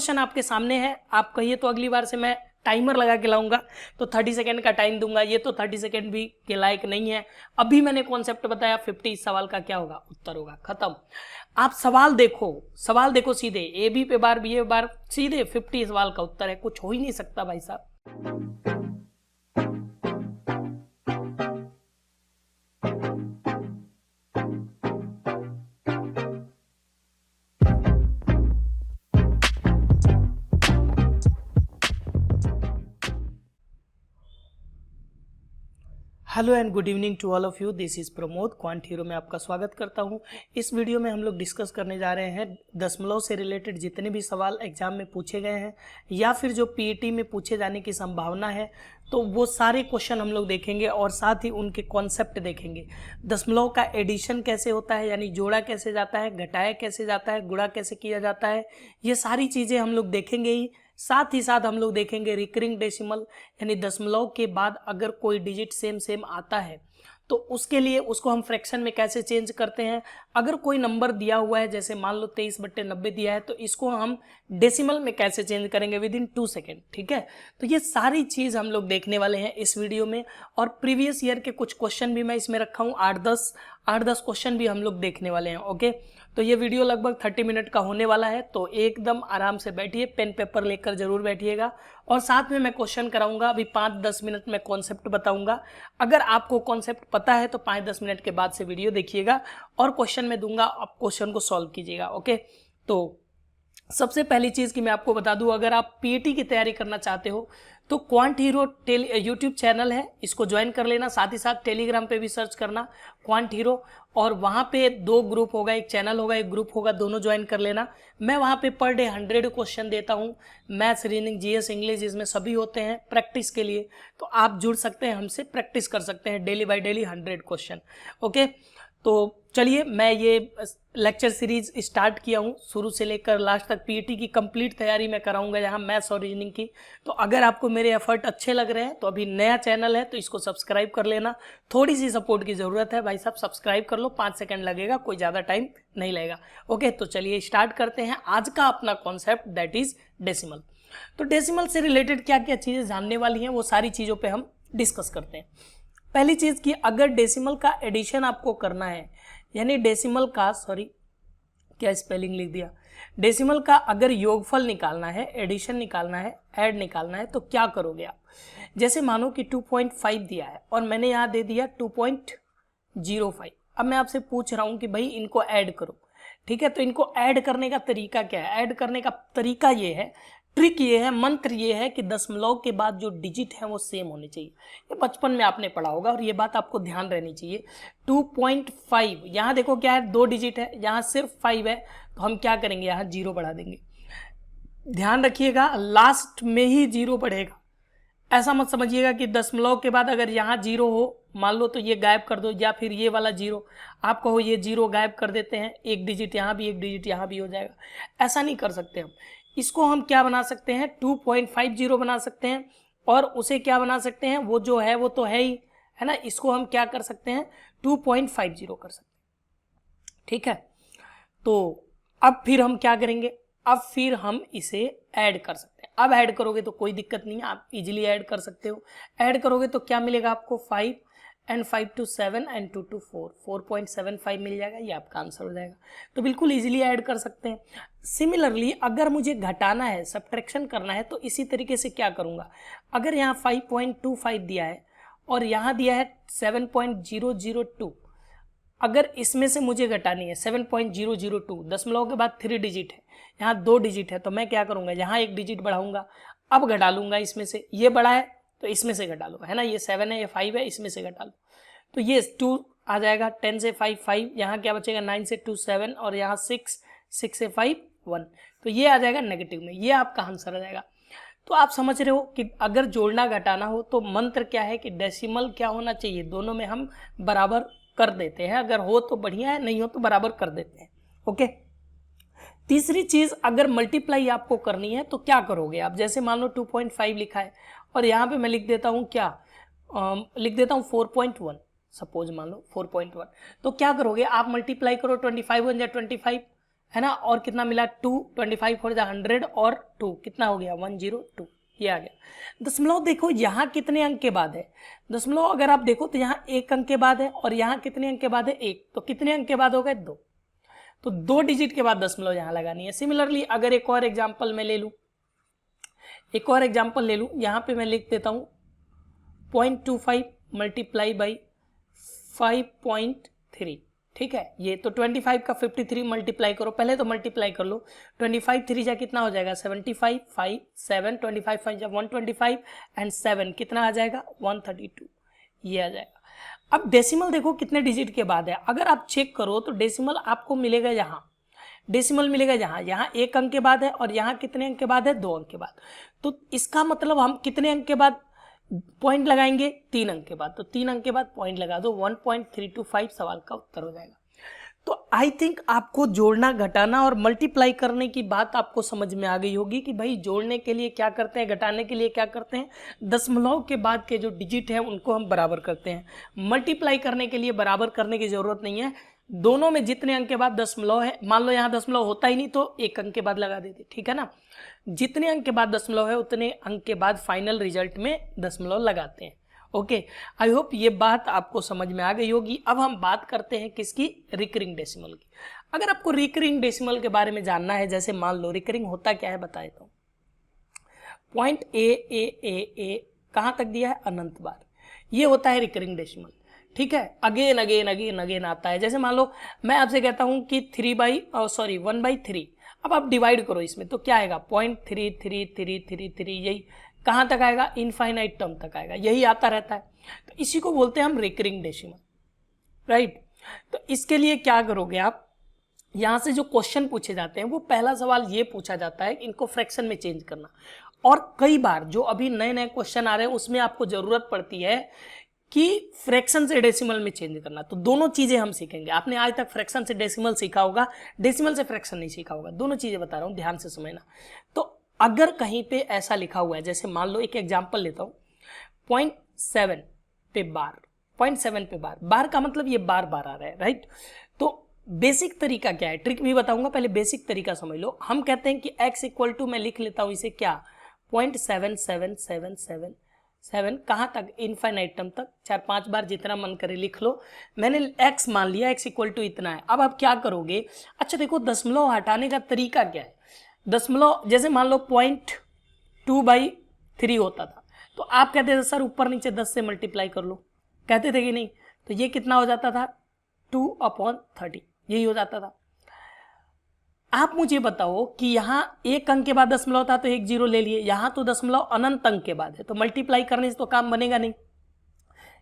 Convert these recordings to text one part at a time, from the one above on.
Question आपके सामने है, आप कहिए तो अगली बार से मैं टाइमर लगा के लाऊंगा, तो 30 सेकेंड का टाइम दूंगा। ये तो 30 सेकेंड भी के लायक नहीं है। अभी मैंने कॉन्सेप्ट बताया, 50 इस सवाल का क्या होगा, उत्तर होगा, खत्म। आप सवाल देखो सीधे, ए बी पे बार बी ए बार, सीधे 50 सवाल का उत्तर है, कुछ हो ही नहीं सकता भाई साहब। Hello and good evening to all of you, this is Pramod, Quant Hero में आपका स्वागत करता हूं। इस वीडियो में हम लोग डिस्कस करने जा रहे हैं दशमलव से रिलेटेड जितने भी सवाल एग्जाम में पूछे गए हैं या फिर जो पीईटी में पूछे जाने की संभावना है, तो वो सारे क्वेश्चन हम लोग देखेंगे और साथ ही उनके कॉन्सेप्ट देखेंगे। दशमलव का एडिशन कैसे होता है, यानी जोड़ा कैसे जाता है, घटाया कैसे जाता है, गुणा कैसे किया जाता है, ये सारी चीज़ें हम लोग देखेंगे ही साथ हम लोग देखेंगे रिकरिंग डेसिमल, यानी दशमलव के बाद अगर कोई डिजिट सेम आता है तो उसके लिए उसको हम फ्रैक्शन में कैसे चेंज करते हैं। अगर कोई नंबर दिया हुआ है, जैसे मान लो 23/90 दिया है, तो इसको हम डेसिमल में कैसे चेंज करेंगे विद इन 2 सेकेंड। ठीक है, तो ये सारी चीज़ हम लोग देखने वाले हैं इस वीडियो में, और प्रीवियस ईयर के कुछ क्वेश्चन भी मैं इसमें रखा हूँ, 8-10 क्वेश्चन भी हम लोग देखने वाले हैं। ओके, तो ये वीडियो लगभग 30 मिनट का होने वाला है, तो एकदम आराम से बैठिए, पेन पेपर लेकर जरूर बैठिएगा, और साथ में मैं क्वेश्चन कराऊंगा। अभी 5-10 मिनट में कॉन्सेप्ट बताऊंगा। अगर आपको कॉन्सेप्ट पता है तो 5-10 मिनट के बाद से वीडियो देखिएगा और क्वेश्चन में दूंगा, आप क्वेश्चन को सॉल्व कीजिएगा। ओके, तो सबसे पहली चीज़ कि मैं आपको बता दूं, अगर आप पीईटी की तैयारी करना चाहते हो तो क्वांट हीरो यूट्यूब चैनल है, इसको ज्वाइन कर लेना। साथ ही साथ टेलीग्राम पे भी सर्च करना क्वांट हीरो, और वहाँ पे 2 ग्रुप होगा, एक चैनल होगा, एक ग्रुप होगा, दोनों ज्वाइन कर लेना। मैं वहाँ पे पर डे 100 क्वेश्चन देता हूँ, मैथ्स, रीजनिंग, जीएस, इंग्लिश, इसमें सभी होते हैं प्रैक्टिस के लिए। तो आप जुड़ सकते हैं हमसे, प्रैक्टिस कर सकते हैं daily by daily 100 question. Okay, तो चलिए, मैं ये लेक्चर सीरीज स्टार्ट किया हूँ, शुरू से लेकर लास्ट तक पीईटी की कंप्लीट तैयारी मैं कराऊंगा यहाँ मैथ्स और रीजनिंग की। तो अगर आपको मेरे एफर्ट अच्छे लग रहे हैं तो अभी नया चैनल है तो इसको सब्सक्राइब कर लेना। थोड़ी सी सपोर्ट की ज़रूरत है भाई साहब, सब्सक्राइब कर लो, 5 सेकंड लगेगा, कोई ज़्यादा टाइम नहीं लगेगा। ओके, तो चलिए स्टार्ट करते हैं आज का अपना कॉन्सेप्ट, दैट इज डेसिमल। तो डेसिमल से रिलेटेड क्या क्या चीज़ें जानने वाली हैं, वो सारी चीज़ों पर हम डिस्कस करते हैं। पहली चीज़ कि अगर डेसिमल का एडिशन आपको करना है, यानी डेसिमल का, सॉरी क्या स्पेलिंग लिख दिया, डेसिमल का अगर योगफल निकालना है, एडिशन निकालना है, ऐड निकालना है, तो क्या करोगे आप। जैसे मानो कि 2.5 दिया है और मैंने यहाँ दे दिया 2.05। अब मैं आपसे पूछ रहा हूँ कि भाई इनको ऐड करो। ठीक है, तो इनको ऐड करने का तरीका क्या है। ऐड करने का तरीका ये है, ट्रिक ये है, मंत्र ये है कि दशमलव के बाद जो डिजिट है वो सेम होने चाहिए। ये बचपन में आपने पढ़ा होगा और ये बात आपको ध्यान रहनी चाहिए। 2.5 यहाँ देखो क्या है, 2 डिजिट है, यहाँ सिर्फ 5 है, तो हम क्या करेंगे, यहाँ 0 बढ़ा देंगे। ध्यान रखिएगा, लास्ट में ही 0 बढ़ेगा। ऐसा मत समझिएगा कि दशमलव के बाद अगर यहाँ 0 हो, मान लो, तो ये गायब कर दो, या फिर ये वाला 0 आप कहो ये 0 गायब कर देते हैं, एक डिजिट यहाँ भी, एक डिजिट यहाँ भी हो जाएगा। ऐसा नहीं कर सकते हम। इसको हम क्या बना सकते हैं, 2.50 बना सकते हैं, और उसे क्या बना सकते हैं, वो जो है वो तो है ही, है ना, इसको हम क्या कर सकते हैं, 2.50 कर सकते हैं। ठीक है, तो अब फिर हम क्या करेंगे, अब फिर हम इसे ऐड कर सकते हैं। अब ऐड करोगे तो कोई दिक्कत नहीं है, आप इजीली ऐड कर सकते हो। ऐड करोगे तो क्या मिलेगा आपको, 5 and 5 to 7 and 2 to 4, 4.75 मिल जाएगा, ये आपका आंसर हो जाएगा। तो बिल्कुल इजीली ऐड कर सकते हैं। सिमिलरली अगर मुझे घटाना है, सब्ट्रैक्शन करना है, तो इसी तरीके से क्या करूँगा, अगर यहाँ 5.25 दिया है और यहाँ दिया है 7.002, अगर इसमें से मुझे घटानी है 7.002, दशमलव के बाद 3 डिजिट है, यहाँ 2 डिजिट है, तो मैं क्या करूँगा, यहाँ 1 डिजिट बढ़ाऊंगा, अब घटा लूँगा इसमें से, ये बड़ा है तो इसमें से घटा लो, है ना, ये 7 है, ये 5 है, इसमें से घटा लो, तो ये 2 आ जाएगा, 10 से 5 5, यहाँ क्या बचेगा, 9 से 2 7, और यहाँ 6 से 5 1, तो ये आ जाएगा नेगेटिव में, ये आपका आंसर आ जाएगा। तो आप समझ रहे हो कि अगर जोड़ना घटाना हो तो मंत्र क्या है कि डेसिमल क्या होना चाहिए, दोनों में हम बराबर कर देते हैं, अगर हो तो बढ़िया है, नहीं हो तो बराबर कर देते हैं। ओके, तीसरी चीज, अगर मल्टीप्लाई आपको करनी है तो क्या करोगे आप, जैसे मान लो 2.5 लिखा है और यहाँ पे मैं लिख देता हूँ क्या, लिख देता हूँ 4.1, सपोज मान लो 4.1, तो क्या करोगे आप, मल्टीप्लाई करो, 25 1 या 25, है ना, और कितना मिला 2, 25 फोर जा 100 और 2 कितना हो गया 102, ये आ गया। दशमलव देखो यहाँ कितने अंक के बाद है, दशमलव अगर आप देखो तो यहाँ 1 अंक के बाद है और यहाँ कितने अंक के बाद है 1, तो कितने अंक के बाद हो गए 2, तो 2 डिजिट के बाद दशमलव यहाँ लगानी है। सिमिलरली अगर एक और एग्जाम्पल मैं ले लूँ, एक और एग्जाम्पल ले लूँ, यहाँ पे मैं लिख देता हूँ 0.25 मल्टीप्लाई बाई 5.3, ठीक है। ये तो 25 का 53 मल्टीप्लाई करो, पहले तो मल्टीप्लाई कर लो, 25 3 जा कितना हो जाएगा 75, 5 7, 25 5 जा 125 एंड 7 कितना आ जाएगा 132, ये आ जाएगा। अब डेसिमल देखो कितने डिजिट के बाद है, अगर आप चेक करो तो डेसिमल आपको मिलेगा यहाँ, डेसिमल मिलेगा यहाँ 1 अंक के बाद है और यहाँ कितने अंक के बाद है 2 अंक के बाद, तो इसका मतलब हम कितने अंक के बाद पॉइंट लगाएंगे 3 अंक के बाद, तो 3 अंक के बाद पॉइंट लगा दो, 1.325 सवाल का उत्तर हो जाएगा। तो आई थिंक आपको जोड़ना घटाना और मल्टीप्लाई करने की बात आपको समझ में आ गई होगी कि भाई जोड़ने के लिए क्या करते हैं, घटाने के लिए क्या करते हैं, दशमलव के बाद के जो डिजिट है उनको हम बराबर करते हैं। मल्टीप्लाई करने के लिए बराबर करने की जरूरत नहीं है, दोनों में जितने अंक के बाद दशमलव है, मान लो यहाँ दशमलव होता ही नहीं तो 1 अंक के बाद लगा देते, ठीक है ना। जितने अंक के बाद दशमलव है उतने अंक के बाद फाइनल रिजल्ट में दशमलव लगाते हैं। ओके, आई होप ये बात आपको समझ में आ गई होगी। अब हम बात करते हैं किसकी, रिकरिंग डेसिमल की। अगर आपको रिकरिंग डेसिमल के बारे में जानना है, जैसे मान लो रिकरिंग होता क्या है बता देता हूँ, पॉइंट ए कहाँ तक दिया है अनंत बार, ये होता है रिकरिंग डेसिमल, ठीक है। अगेन अगेन अगेन अगेन आता है, जैसे मान लो मैं आपसे कहता हूँ कि 1/3, अब आप डिवाइड करो इसमें तो क्या आएगा 0.333333, यही कहाँ तक आएगा इनफाइनाइट टर्म तक आएगा, यही आता रहता है। तो इसी को बोलते हैं हम रिकरिंग डेसिमल, राइट। तो इसके लिए क्या करोगे आप, यहाँ से जो क्वेश्चन पूछे जाते हैं वो पहला सवाल ये पूछा जाता है इनको फ्रैक्शन में चेंज करना, और कई बार जो अभी नए नए क्वेश्चन आ रहे हैं उसमें आपको जरूरत पड़ती है कि फ्रैक्शन से डेसिमल में चेंज करना। तो दोनों चीजें हम सीखेंगे, आपने आज तक फ्रैक्शन से डेसिमल सीखा होगा, डेसिमल से फ्रैक्शन नहीं सीखा होगा, दोनों चीजें बता रहा हूं ध्यान से समझना। तो अगर कहीं पे ऐसा लिखा हुआ है, जैसे मान लो एक एग्जांपल लेता हूं 0.7 पे बार, 0.7 पे बार का मतलब ये बार बार आ रहा है, राइट। तो बेसिक तरीका क्या है, ट्रिक भी बताऊंगा, पहले बेसिक तरीका समझ लो। हम कहते हैं कि x इक्वल टू, मैं लिख लेता हूं इसे क्या 0.7777 कहाँ तक इनफाइनाइट टर्म तक, 4-5 बार जितना मन करे लिख लो। मैंने x मान लिया, x इक्वल टू इतना है। अब आप क्या करोगे, अच्छा देखो दशमलव हटाने का तरीका क्या है, दशमलव जैसे मान लो 0.2/3 होता था तो आप कहते थे सर ऊपर नीचे 10 से मल्टीप्लाई कर लो, कहते थे कि नहीं, तो ये कितना हो जाता था 2/30, यही हो जाता था। आप मुझे बताओ कि यहाँ 1 अंक के बाद दशमलव था तो 1 0 ले लिए, यहाँ तो दशमलव अनंत अंक के बाद है, तो मल्टीप्लाई करने से तो काम बनेगा नहीं,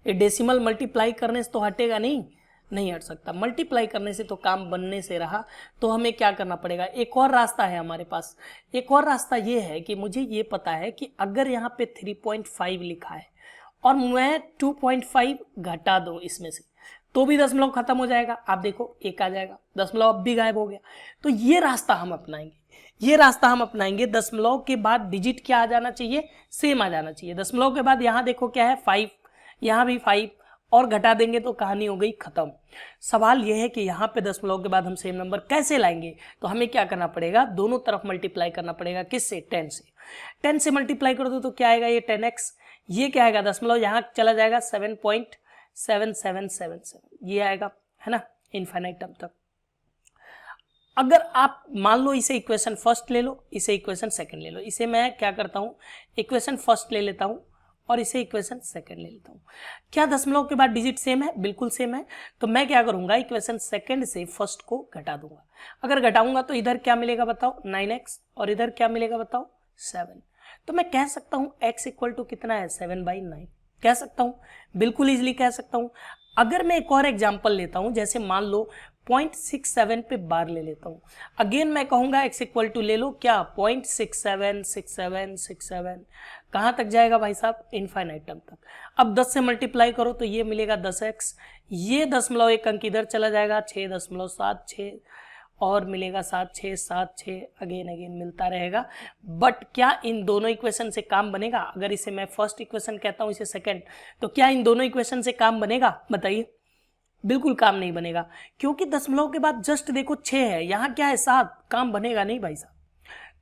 ये डेसिमल मल्टीप्लाई करने से तो हटेगा नहीं हट सकता, मल्टीप्लाई करने से तो काम बनने से रहा। तो हमें क्या करना पड़ेगा, एक और रास्ता है हमारे पास, एक और रास्ता ये है कि मुझे ये पता है कि अगर यहाँ पे 3.5 लिखा है और मैं 2.5 घटा दूं इसमें से तो भी दशमलव खत्म हो जाएगा। आप देखो 1 आ जाएगा, दशमलव अब भी गायब हो गया। तो ये रास्ता हम अपनाएंगे, दशमलव के बाद डिजिट क्या आ जाना चाहिए, सेम आ जाना चाहिए। दशमलव के बाद यहाँ देखो क्या है 5, यहाँ भी 5 और घटा देंगे तो कहानी हो गई खत्म। सवाल यह है कि यहाँ पे दशमलव के बाद हम सेम नंबर कैसे लाएंगे, तो हमें क्या करना पड़ेगा, दोनों तरफ मल्टीप्लाई करना पड़ेगा, किससे 10 से। 10 से मल्टीप्लाई कर दो तो क्या आएगा, ये 10x, ये क्या आएगा दशमलव यहाँ चला जाएगा 7.7777, ये आएगा, है ना, इनफाइनाइट टर्म तक। अगर आप मान लो इसे इक्वेशन फर्स्ट ले लो, इसे इक्वेशन सेकंड ले लो, इसे मैं क्या करता हूँ इक्वेशन फर्स्ट ले लेता हूँ और इसे इक्वेशन सेकंड ले लेता हूँ। क्या दशमलव के बाद डिजिट सेम है, बिल्कुल सेम है। तो मैं क्या करूंगा, इक्वेशन सेकंड से फर्स्ट को घटा दूंगा। अगर घटाऊंगा तो इधर क्या मिलेगा बताओ 9x, और इधर क्या मिलेगा बताओ 7। तो मैं कह सकता हूँ x इक्वल टू कितना है 7/9, कह सकता हूँ, बिल्कुल इजिली कह सकता हूँ। अगर मैं एक और एग्जाम्पल लेता हूँ, जैसे मान लो 0.67 पे बार ले लेता हूँ, अगेन मैं कहूँगा x इक्वल टू ले लो क्या 0.676767, कहाँ तक जाएगा भाई साहब, इनफाइनाइट टर्म तक। अब 10 से मल्टीप्लाई करो तो ये मिलेगा 10x, ये दशमलव एक अंक इधर चला जाएगा 6.76 और मिलेगा 7.6 अगेन मिलता रहेगा। बट क्या इन दोनों इक्वेशन से काम बनेगा, अगर इसे मैं फर्स्ट इक्वेशन कहता हूँ इसे सेकंड, तो क्या इन दोनों इक्वेशन से काम बनेगा बताइए, बिल्कुल काम नहीं बनेगा, क्योंकि दशमलव के बाद जस्ट देखो 6 है, यहाँ क्या है 7, काम बनेगा नहीं भाई साहब।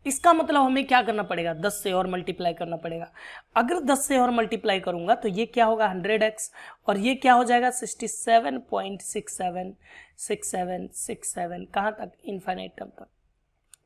इसका मतलब हमें क्या करना पड़ेगा, 10 से और मल्टीप्लाई करना पड़ेगा। अगर 10 से और मल्टीप्लाई करूंगा तो ये क्या होगा 100x, और ये क्या हो जाएगा 67.676767, कहाँ तक, इनफाइनाइट टर्म तक।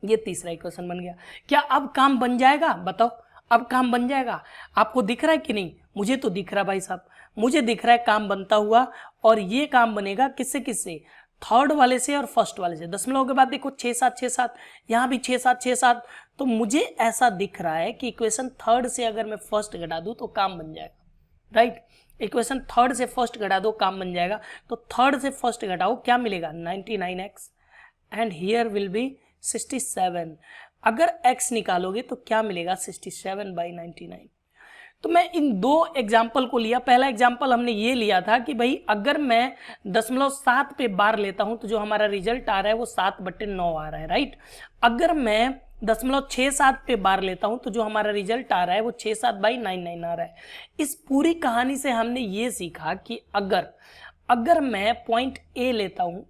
ये तीसरा इक्वेशन बन गया। क्या अब काम बन जाएगा, बताओ अब काम बन जाएगा? आपको दिख रहा है कि नहीं? मुझे तो दिख रहा है भाई साहब, मुझे दिख रहा है काम बनता हुआ। और ये काम बनेगा किससे किससे, थर्ड वाले से और फर्स्ट वाले से। दशमलव के बाद देखो 6 7 6 7, यहाँ भी 6 7 6 7, तो मुझे ऐसा दिख रहा है कि इक्वेशन थर्ड से अगर मैं फर्स्ट घटा दूं तो काम बन जाएगा, राइट। इक्वेशन थर्ड से फर्स्ट घटा दो, काम बन जाएगा। तो थर्ड से फर्स्ट घटाओ, क्या मिलेगा 99x, and here will be 67। अगर x निकालोगे तो क्या मिलेगा 67/99। तो मैं इन दो एग्जाम्पल को लिया। पहला एग्जाम्पल हमने ये लिया था कि भाई अगर मैं 0.7 पे बार लेता हूं तो जो हमारा रिजल्ट आ रहा है वो 7/9 आ रहा है, राइट। अगर मैं 0.67 पे बार लेता हूं तो जो हमारा रिजल्ट आ रहा है वो 67/99 आ रहा है। इस पूरी कहानी से हमने ये सीखा कि अगर मैं पॉइंट ए लेता हूं,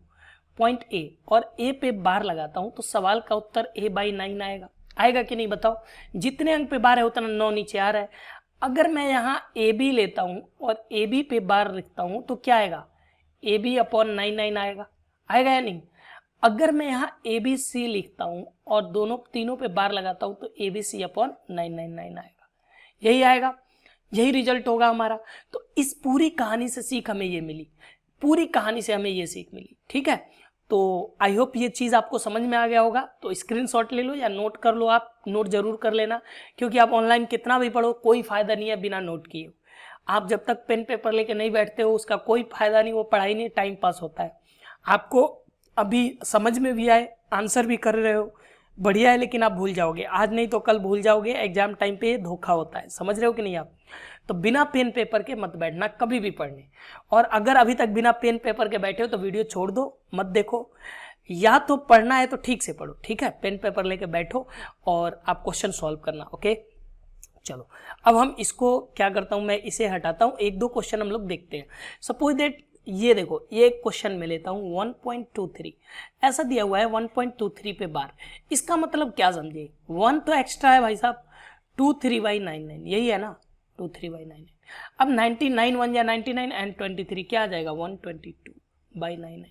पॉइंट ए, और ए पे बार लगाता हूं तो सवाल का उत्तर a/9 आएगा कि नहीं बताओ? जितने अंक पे बार है उतना 9 नीचे आ रहा है। अगर मैं यहाँ ए बी लेता हूँ और ए बी पे बार लिखता हूँ तो क्या आएगा, AB/99 आएगा या नहीं? अगर मैं यहाँ ABC लिखता हूँ और तीनों पे बार लगाता हूँ तो ABC/999 आएगा, यही आएगा, यही रिजल्ट होगा हमारा। तो इस पूरी कहानी से सीख हमें ये मिली, पूरी कहानी से हमें ये सीख मिली, ठीक है। तो आई होप ये चीज़ आपको समझ में आ गया होगा। तो स्क्रीनशॉट ले लो या नोट कर लो, आप नोट जरूर कर लेना, क्योंकि आप ऑनलाइन कितना भी पढ़ो कोई फायदा नहीं है बिना नोट किए। आप जब तक पेन पेपर लेके नहीं बैठते हो उसका कोई फायदा नहीं, वो पढ़ाई नहीं, टाइम पास होता है। आपको अभी समझ में भी आए, आंसर भी कर रहे हो, बढ़िया है, लेकिन आप भूल जाओगे, आज नहीं तो कल भूल जाओगे। एग्जाम टाइम पे धोखा होता है, समझ रहे हो कि नहीं आप? तो बिना पेन पेपर के मत बैठना कभी भी पढ़ने। और अगर अभी तक बिना पेन पेपर के बैठे हो तो वीडियो छोड़ दो, मत देखो। या तो पढ़ना है तो ठीक से पढ़ो, ठीक है, पेन पेपर लेके बैठो और आप क्वेश्चन सॉल्व करना, ओके। चलो अब हम इसको क्या करता हूं, मैं इसे हटाता हूं, एक दो क्वेश्चन हम लोग देखते हैं। सपोज दैट ये देखो, ये एक क्वेश्चन में लेता हूं 1.23, ऐसा दिया हुआ है 1.23 पे बार। इसका मतलब क्या समझे, 1 तो एक्स्ट्रा है भाई साहब, 23/99 यही है ना, 23/99। अब 99 1 या 99 एंड 23 क्या आ जाएगा 122/99,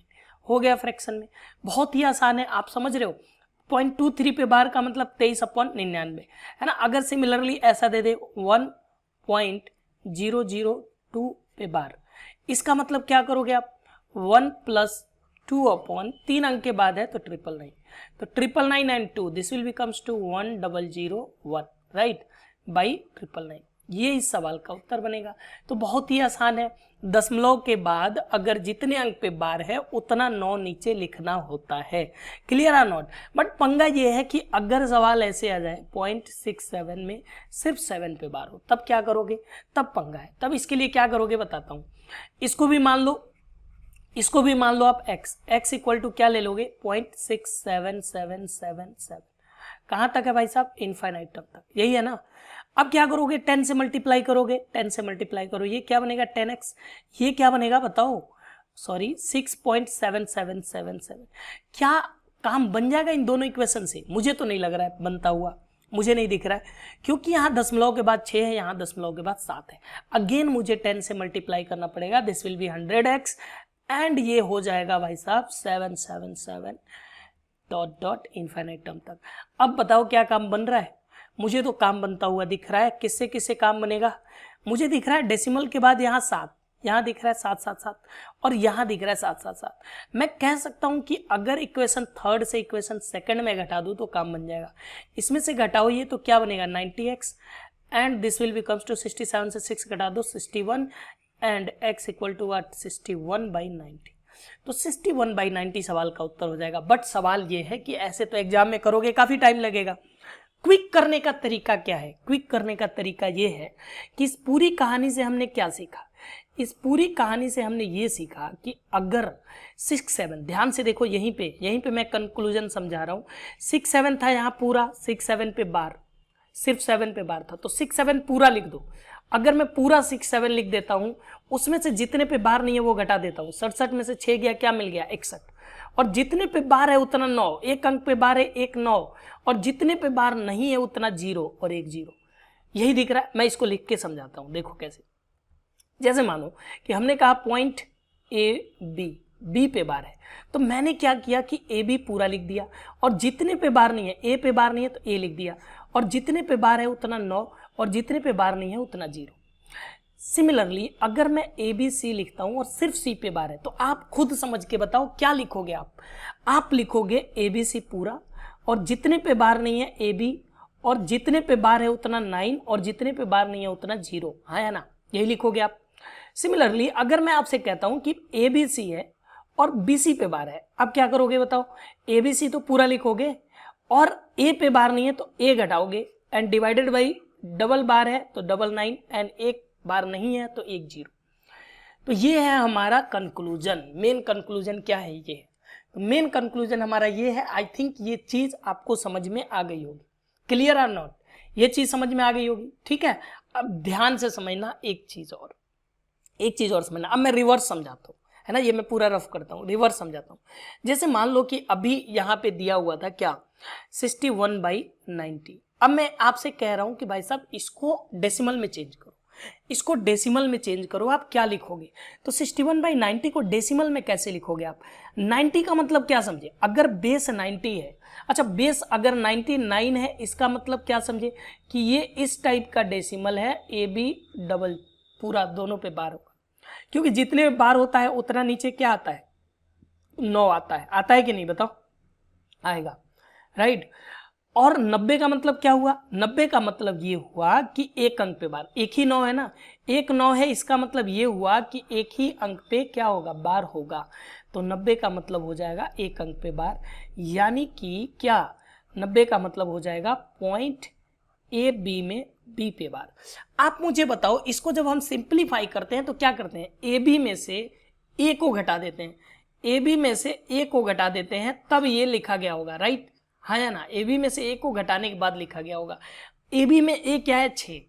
हो गया फ्रैक्शन में। बहुत ही आसान है, आप समझ रहे हो। 0.23 पे बार का मतलब 23/99 है ना। अगर सिमिलरली ऐसा दे दे 1.002 पे बार, इसका मतलब क्या करोगे आप, 1 + 2 3 अंक के बाद है तो 999, तो 999 and 2 this will becomes to 1001, right, by 999। ये इस सवाल का उत्तर बनेगा। तो बहुत ही आसान है, दशमलव के बाद अगर जितने अंक पे बार है उतना 9 नीचे लिखना होता है। Clear or not? बट पंगा ये है कि अगर सवाल ऐसे आ जाए 0.67 में सिर्फ 7 पे बार हो, तब क्या करोगे, तब पंगा है। तब इसके लिए क्या करोगे बताता हूँ। इसको भी मान लो आप x इक्वल टू क्या ले लोगे 0.67777, कहाँ तक है भाई साहब, इनफाइनाइट टर्म तक, यही है ना। अब क्या करोगे, 10 से मल्टीप्लाई करोगे, 10 से मल्टीप्लाई करो, ये क्या बनेगा 10x, ये क्या बनेगा बताओ, सॉरी 6.7777। क्या काम बन जाएगा इन दोनों इक्वेशन से? मुझे तो नहीं लग रहा है बनता हुआ, मुझे नहीं दिख रहा है, क्योंकि यहाँ दशमलव के बाद 6 है, यहाँ दशमलव के बाद 7 है। अगेन मुझे 10 से मल्टीप्लाई करना पड़ेगा, this will be 100x, and ये हो जाएगा भाई साहब 777 ... इनफाइनाइट टर्म तक। अब बताओ क्या काम बन रहा है? मुझे तो काम बनता हुआ दिख रहा है। किससे किससे काम बनेगा? मुझे दिख रहा है डेसिमल के बाद यहाँ 7, यहाँ दिख रहा है 777 और यहाँ दिख रहा है 777। मैं कह सकता हूँ कि अगर इक्वेशन थर्ड से इक्वेशन सेकंड में घटा दूँ तो काम बन जाएगा। इसमें से घटाओ ये तो क्या बनेगा 90x, and this will becomes to 67 से 6 घटा दो 61, and x equal to what 61/90। तो 61/90 सवाल का उत्तर हो जाएगा। बट सवाल ये है कि ऐसे तो एग्जाम में करोगे काफी टाइम लगेगा। क्विक करने का तरीका क्या है? क्विक करने का तरीका ये है कि इस पूरी कहानी से हमने क्या सीखा? इस पूरी कहानी से हमने ये सीखा कि अगर 6 7, ध्यान से देखो, यहीं पे मैं कंक्लूजन समझा रहा हूँ। 6 7 था यहाँ पूरा, 6 7 पे बार, सिर्फ 7 पे बार था, तो 6 7 पूरा लिख दो। अगर मैं पूरा 6 7 लिख देता हूं, उसमें से जितने पे बार नहीं है वो घटा देता हूं। 67 में से 6 गया, क्या मिल गया 61, और जितने पे बार है उतना 9, एक अंक पे बार है 1 9, और जितने पे बार नहीं है उतना 0 और 1 0। यही दिख रहा है। मैं इसको लिख के समझाता हूं, देखो कैसे। जैसे मानो कि हमने कहा पॉइंट ए बी पे बार है, तो मैंने क्या किया कि ए बी पूरा लिख दिया, और जितने पे बार नहीं है, ए पे बार नहीं है तो ए लिख दिया, और जितने पे बार है उतना 9, और जितने पे बार नहीं है उतना 0। सिमिलरली अगर मैं ए बी सी लिखता हूं और सिर्फ सी पे बार है, तो आप खुद समझ के बताओ क्या लिखोगे आप लिखोगे ए बी सी पूरा, और जितने पे बार नहीं है ए बी, और जितने पे बार है उतना 9, और जितने पे बार नहीं है उतना 0, हाँ या ना, यही लिखोगे आप। सिमिलरली अगर मैं आपसे कहता हूं कि ए बी सी है और बी सी पे बार है, अब क्या करोगे बताओ? ए बी सी तो पूरा लिखोगे, और ए पे बार नहीं है तो ए घटाओगे, एंड डिवाइडेड बाई डबल बार है तो 9, एंड एक बार नहीं है तो 1 0। तो ये है हमारा कंक्लूजन। मेन कंक्लूजन क्या है? ये तो मेन कंक्लूजन हमारा ये है। आई थिंक ये चीज आपको समझ में आ गई होगी। Clear or not? ये चीज समझ में आ गई होगी, ठीक है। अब ध्यान से समझना एक चीज और समझना। अब मैं रिवर्स समझाता हूँ, है ना, ये मैं पूरा रफ करता हूँ, रिवर्स समझाता हूँ। जैसे मान लो कि अभी यहाँ पे दिया हुआ था क्या, 61/90। अब मैं आपसे कह रहा हूँ कि भाई साहब इसको डेसिमल में चेंज करो, इसको डेसिमल में चेंज करो। आप क्या लिखोगे? तो 61/90 को डेसिमल में कैसे लिखोगे आप? 90 का मतलब क्या समझे? अगर बेस 90 है, अच्छा बेस अगर 99 है, इसका मतलब क्या समझे कि ये इस टाइप का डेसिमल है, ए बी डबल पूरा दोनों पे बार होगा, क्योंकि जितने बार होता है उतना नीचे क्या आता है? 9 आता है कि नहीं बताओ? आएगा, राइट। और 90 का मतलब क्या हुआ? 90 का मतलब ये हुआ कि एक अंक पे बार, एक ही 9 है ना, एक 9 है, इसका मतलब ये हुआ कि एक ही अंक पे क्या होगा? बार होगा। तो 90 का मतलब हो जाएगा एक अंक पे बार, यानी कि क्या 90 का मतलब हो जाएगा पॉइंट ए बी में बी पे बार। आप मुझे बताओ, इसको जब हम सिंप्लीफाई करते हैं तो क्या करते हैं? ए बी में से ए को घटा देते हैं, ए बी में से ए को घटा देते हैं, तब ये लिखा गया होगा, राइट, हाँ या ना? ए बी में से ए को घटाने के बाद लिखा गया होगा। ए बी में ए क्या है? 6।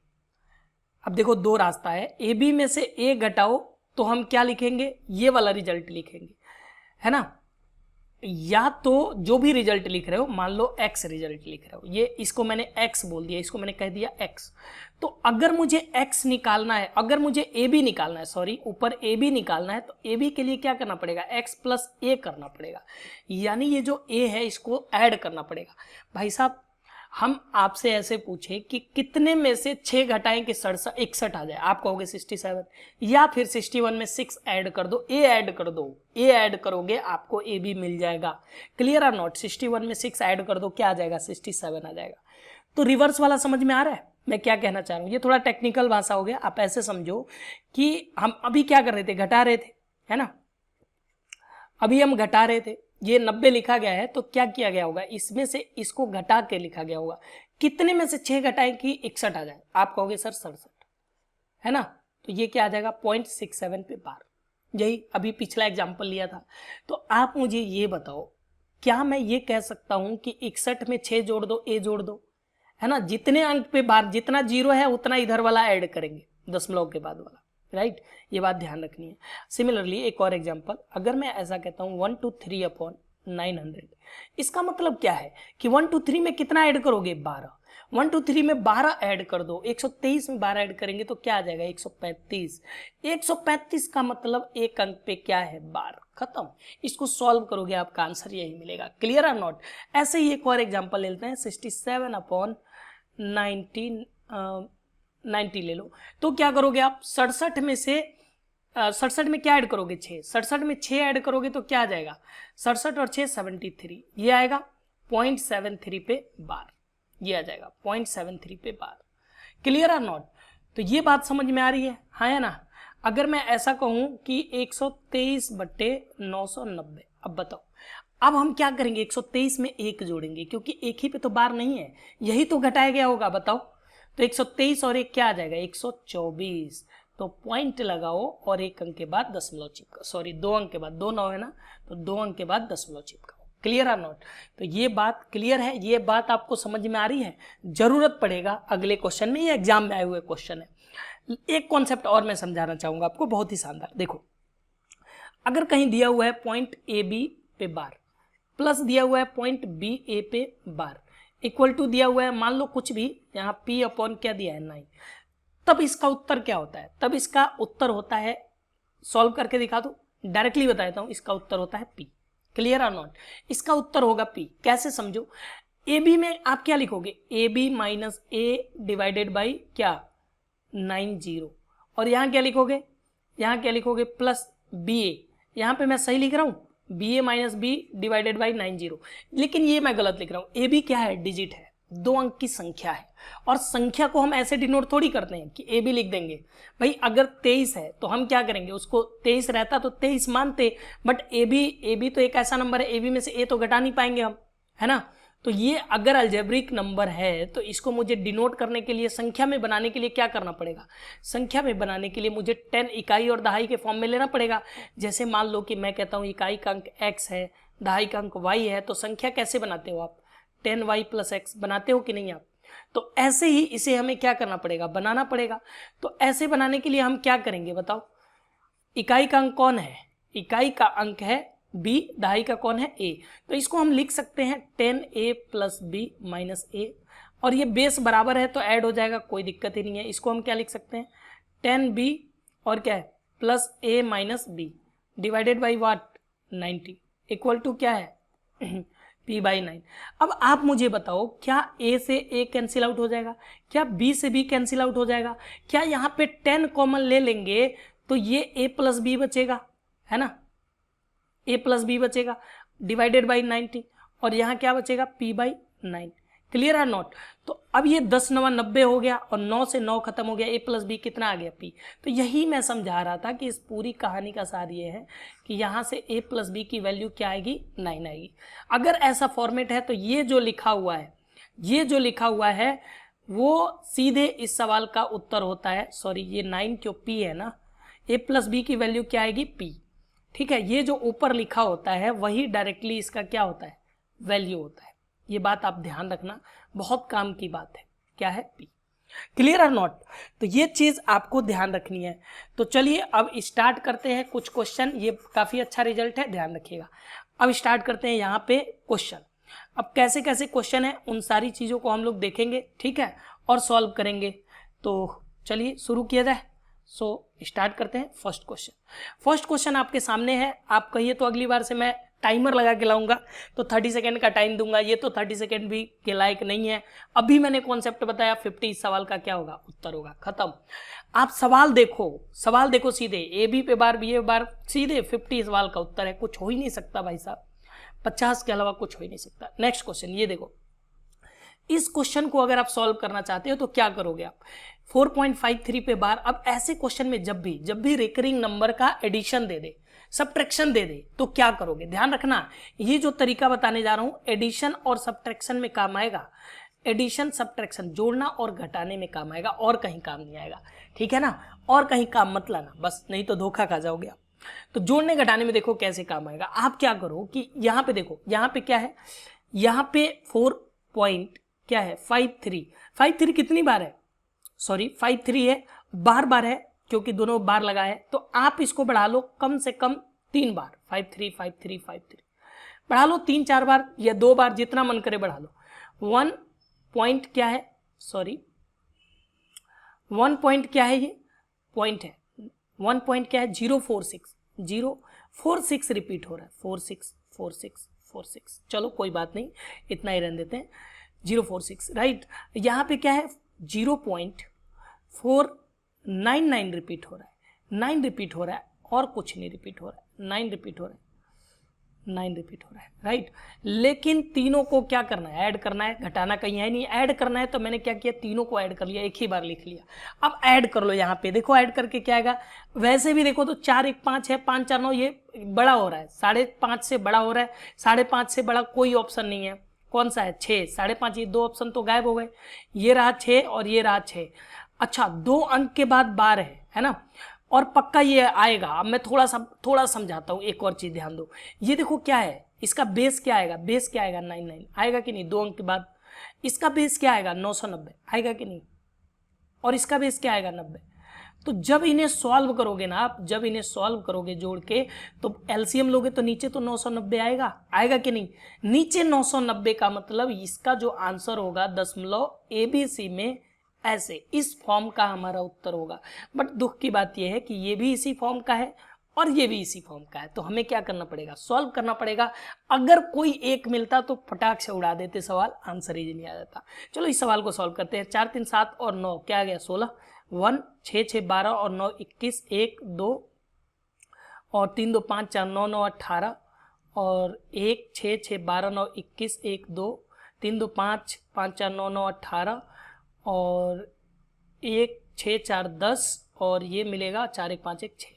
अब देखो दो रास्ता है, ए बी में से ए घटाओ तो हम क्या लिखेंगे? ये वाला रिजल्ट लिखेंगे, है ना। या तो जो भी रिजल्ट लिख रहे हो, मान लो x रिजल्ट लिख रहे हो, ये इसको मैंने x बोल दिया, इसको मैंने कह दिया x। तो अगर मुझे x निकालना है, अगर मुझे ए बी निकालना है, सॉरी ऊपर ए बी निकालना है, तो ए बी के लिए क्या करना पड़ेगा? x प्लस ए करना पड़ेगा, यानी ये जो a है इसको ऐड करना पड़ेगा। भाई साहब हम आपसे ऐसे पूछे कि कितने में से 6 घटाएं कि 61 आ जाए, आप कहोगे 67, या फिर 61 में 6 ऐड कर दो, ए ऐड कर दो, ए ऐड करोगे आपको ए बी मिल जाएगा। Clear or not? 61 में 6 ऐड कर दो, क्या आ जाएगा? 67 आ जाएगा। तो रिवर्स वाला समझ में आ रहा है मैं क्या कहना चाह रहा हूँ? ये थोड़ा टेक्निकल भाषा हो गया। आप ऐसे समझो कि हम अभी क्या कर रहे थे? घटा रहे थे, है ना, अभी हम घटा रहे थे। ये 90 लिखा गया है, तो क्या किया गया होगा? इसमें से इसको घटा के लिखा गया होगा। कितने में से 6 घटाएं कि 61 आ जाए? आप कहोगे सर 67, है ना। तो ये क्या आ जाएगा? 0.67 पे बार। यही अभी पिछला एग्जाम्पल लिया था। तो आप मुझे ये बताओ, क्या मैं ये कह सकता हूं कि 61 में 6 जोड़ दो, ए जोड़ दो, है ना, जितने अंक पे बार, जितना 0 है उतना इधर वाला ऐड करेंगे, दशमलव के बाद वाला, राइट। ये बात ध्यान रखनी है। सिमिलरली एक और एग्जांपल, अगर मैं ऐसा कहता हूँ 123/900, इसका मतलब क्या है कि 123 में कितना ऐड करोगे? 12। 123 में 12 ऐड कर दो, 123 में 12 ऐड करेंगे तो क्या आ जाएगा? 135। 135 का मतलब एक अंक पे क्या है? बार। खत्म। इसको सॉल्व करोगे आपका आंसर यही मिलेगा। Clear or not? ऐसे ही एक और एग्जाम्पल लेते हैं, 67/90 ले लो, तो क्या करोगे आप? 67 में से 67 में क्या ऐड करोगे? 6। 67 में 6 ऐड करोगे तो क्या आ जाएगा? 67 और 6 73, ये आएगा 0.73 पे बार, ये आ जाएगा 0.73 पे बार। Clear or not? तो ये बात समझ में आ रही है, हाँ या ना। अगर मैं ऐसा कहूं कि 123/990, अब बताओ, अब हम क्या करेंगे? 123 में 1 जोड़ेंगे, क्योंकि एक ही पे तो बार नहीं है, यही तो घटाया गया होगा, बताओ। तो 123 और 1 क्या आ जाएगा? 124। तो पॉइंट लगाओ और 1 अंक के बाद दशमलव चिपकाओ, सॉरी 2 अंक के बाद, 2 9 है ना, तो 2 अंक के बाद दशमलव चिपकाओ। Clear or not? तो ये बात क्लियर है, ये बात आपको समझ में आ रही है? जरूरत पड़ेगा अगले क्वेश्चन में, ये एग्जाम में आए हुए क्वेश्चन है। एक कॉन्सेप्ट और मैं समझाना चाहूंगा आपको, बहुत ही शानदार। देखो, अगर कहीं दिया हुआ है पॉइंट ए बी पे बार, प्लस दिया हुआ है पॉइंट बी ए पे बार, इक्वल टू दिया हुआ है मान लो कुछ भी, यहाँ पी अपॉन क्या दिया है 9, तब इसका उत्तर क्या होता है? तब इसका उत्तर होता है, सॉल्व करके दिखा दो, डायरेक्टली बता देता हूं, इसका उत्तर होता है पी। Clear or not? इसका उत्तर होगा पी। कैसे समझो? ए बी में आप क्या लिखोगे? A b minus a divided by क्या 9 0, और यहां क्या लिखोगे? यहां क्या लिखोगे? Plus b a. यहां पे मैं सही लिख रहा हूं, b a minus b divided by 9 0, लेकिन ये मैं गलत लिख रहा हूं। ए बी क्या है? डिजिट है, 2 अंक की संख्या है, और संख्या को हम ऐसे डिनोट थोड़ी करते हैं कि ए बी लिख देंगे। भाई अगर 23 है तो हम क्या करेंगे, उसको 23 रहता तो 23 मानते, बट ए बी तो एक ऐसा नंबर है, ए बी में से ए तो घटा नहीं पाएंगे हम, है ना? तो ये अगर अलजेब्रिक नंबर है तो इसको मुझे डिनोट करने के लिए, संख्या में बनाने के लिए क्या करना पड़ेगा? संख्या में बनाने के लिए मुझे 10 इकाई और दहाई के फॉर्म में लेना पड़ेगा। जैसे मान लो कि मैं कहता हूँ इकाई का अंक x है, दहाई का अंक y है, तो संख्या कैसे बनाते हो आप? 10y प्लस x बनाते हो कि नहीं आप? तो ऐसे ही इसे हमें क्या करना पड़ेगा? बनाना पड़ेगा। तो ऐसे बनाने के लिए हम क्या करेंगे बताओ? इकाई का अंक कौन है? इकाई का अंक है b, दहाई का कौन है? a। तो इसको हम लिख सकते हैं 10a plus b minus a, और ये बेस बराबर है तो ऐड हो जाएगा, कोई दिक्कत ही नहीं है। इसको हम क्या लिख सकते हैं? 10b और क्या है? Plus a minus b divided by what 90 equal to क्या है? p by 9। अब आप मुझे बताओ, क्या a से a कैंसिल आउट हो जाएगा? क्या b से b कैंसिल आउट हो जाएगा? क्या यहाँ पे 10 कॉमन ले लेंगे तो ये a प्लस बी बचेगा, है ना? a प्लस बी बचेगा डिवाइडेड बाई 90, और यहाँ क्या बचेगा? p by 9। Clear or not? तो अब ये 10 9 90 हो गया, और 9 से 9 खत्म हो गया, a प्लस बी कितना आ गया? p। तो यही मैं समझा रहा था कि इस पूरी कहानी का सार ये है कि यहाँ से a प्लस बी की वैल्यू क्या आएगी? 9 आएगी। अगर ऐसा फॉर्मेट है तो ये जो लिखा हुआ है, ये जो लिखा हुआ है वो सीधे इस सवाल का उत्तर होता है। सॉरी, ये 9 क्यों? p है ना, a प्लस बी की वैल्यू क्या आएगी? p। ठीक है, ये जो ऊपर लिखा होता है वही डायरेक्टली इसका क्या होता है? वैल्यू होता है। ये बात आप ध्यान रखना, बहुत काम की बात है। क्या है? p। Clear or not? तो ये चीज आपको ध्यान रखनी है। तो चलिए अब स्टार्ट करते हैं कुछ क्वेश्चन। ये काफी अच्छा रिजल्ट है, ध्यान रखिएगा। अब स्टार्ट करते हैं यहाँ पे क्वेश्चन। अब कैसे कैसे क्वेश्चन है उन सारी चीजों को हम लोग देखेंगे, ठीक है, और सॉल्व करेंगे। तो चलिए शुरू किया जाए। सो स्टार्ट करते हैं फर्स्ट क्वेश्चन। फर्स्ट क्वेश्चन आपके सामने है। आप कहिए तो अगली बार से मैं टाइमर लगा के लाऊंगा, तो 30 सेकेंड का टाइम दूंगा। ये तो 30 सेकेंड भी के लायक नहीं है। अभी मैंने कॉन्सेप्ट बताया, 50 इस सवाल का क्या होगा? उत्तर होगा। खत्म। आप सवाल देखो, सवाल देखो सीधे, ए बी पे बार बी ए बार, सीधे 50 सवाल का उत्तर है। कुछ हो ही नहीं सकता भाई साहब, 50 के अलावा कुछ हो ही नहीं सकता। नेक्स्ट क्वेश्चन ये देखो। इस क्वेश्चन को अगर आप सॉल्व करना चाहते हो तो क्या करोगे आप? 4.53 पे बार। अब ऐसे क्वेश्चन में जब भी रिकरिंग नंबर का एडिशन दे दे, सब्ट्रैक्शन दे दे, तो क्या करोगे? ध्यान रखना, ये जो तरीका बताने जा रहा हूं एडिशन और सब्ट्रैक्शन में काम आएगा। एडिशन सब्ट्रैक्शन, जोड़ना और घटाने में काम आएगा, और कहीं काम नहीं आएगा। ठीक है ना? और कहीं काम मत लाना बस, नहीं तो धोखा खा जाओगे आप। तो जोड़ने घटाने में देखो कैसे काम आएगा। आप क्या करो कि यहाँ पे देखो, यहाँ पे क्या है? यहाँ पे 4.53 कितनी बार है? सॉरी 53 है, बार है, क्योंकि दोनों बार लगा है। तो आप इसको बढ़ा लो कम से कम 3 बार। 53 बढ़ा लो 3-4 बार या 2 बार, जितना मन करे बढ़ा लो। 1 पॉइंट क्या है? सॉरी 1 पॉइंट क्या है? ये पॉइंट है। 1 पॉइंट क्या है? 046 रिपीट हो रहा है। 46 चलो कोई बात नहीं, इतना ही रहने देते हैं। 046 राइट। यहाँ पे क्या है? 0.499 रिपीट हो रहा है। 9 रिपीट हो रहा है, और कुछ नहीं रिपीट हो रहा है। 9 रिपीट हो रहा है राइट। लेकिन तीनों को क्या करना है? ऐड करना है, घटाना कहीं है नहीं। ऐड करना है तो मैंने क्या किया? तीनों को ऐड कर लिया, एक ही बार लिख लिया। अब ऐड कर लो। यहाँ पे देखो ऐड करके क्या आएगा? वैसे भी देखो तो 4 1 5 है, 5 4 9, ये बड़ा हो रहा है, 5.5 से बड़ा हो रहा है। 5.5 से बड़ा कोई ऑप्शन नहीं है। कौन सा है? 6। 5.5, ये 2 ऑप्शन तो गायब हो गए। ये रहा 6 और ये रहा 6। अच्छा, 2 अंक के बाद बार है ना? और पक्का ये आएगा। अब मैं थोड़ा समझाता हूँ, एक और चीज ध्यान दो। ये देखो क्या है, इसका बेस क्या आएगा, बेस क्या आएगा 99 आएगा कि नहीं, 2 अंक के बाद। इसका बेस क्या आएगा 990 आएगा कि नहीं, और इसका बेस क्या आएगा 90। तो जब इन्हें सॉल्व करोगे ना आप, जब इन्हें सॉल्व करोगे जोड़ के, तो एलसीएम लोगे तो नीचे तो 990 आएगा, आएगा कि नहीं, नीचे 990 का मतलब इसका जो आंसर होगा दशमलव एबीसी में ऐसे इस फॉर्म का हमारा उत्तर होगा। बट दुख की बात यह है कि ये भी इसी फॉर्म का है और ये भी इसी फॉर्म का है, तो हमें क्या करना पड़ेगा, सॉल्व करना पड़ेगा। अगर कोई एक मिलता तो फटाक से उड़ा देते सवाल, आंसर ही नहीं आ जाता। चलो इस सवाल को सॉल्व करते हैं। 4 3 7 और 9 क्या आ गया 16, 1 6 6 12 और 9 21, 1 2 और 3 2 5 4 9 9 18 और 1 6 6 12 9 21, 1 2 3 2 5 5 4 9 9 18 और 1 6 4 10 और ये मिलेगा 4 1 5 1 6।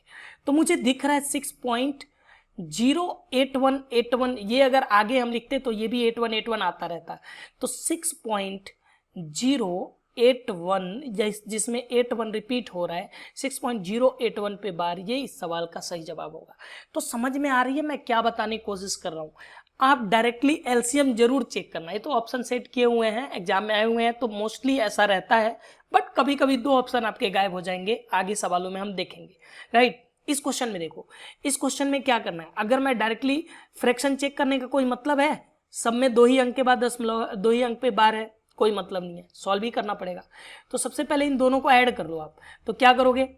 तो मुझे दिख रहा है 6.08181। ये अगर आगे हम लिखते तो ये भी 8181 आता रहता, तो 6.081 जिसमें 81 रिपीट हो रहा है, 6.081 पे बार, ये इस सवाल का सही जवाब होगा। तो समझ में आ रही है मैं क्या बताने की कोशिश कर रहा हूँ। आप डायरेक्टली एलसीएम जरूर चेक करना। ये तो ऑप्शन सेट किए हुए हैं, एग्जाम में आए हुए हैं, तो मोस्टली ऐसा रहता है, बट कभी कभी 2 ऑप्शन आपके गायब हो जाएंगे, आगे सवालों में हम देखेंगे, राइट। इस क्वेश्चन में देखो, इस क्वेश्चन में क्या करना है, अगर मैं डायरेक्टली फ्रैक्शन चेक करने का कोई मतलब है, सब में 2 ही अंक के बाद दशमलव 2 ही अंक पे बार है, कोई मतलब नहीं है, सॉल्व ही करना पड़ेगा। तो सबसे पहले इन दोनों को ऐड कर लो आप। तो क्या करोगे,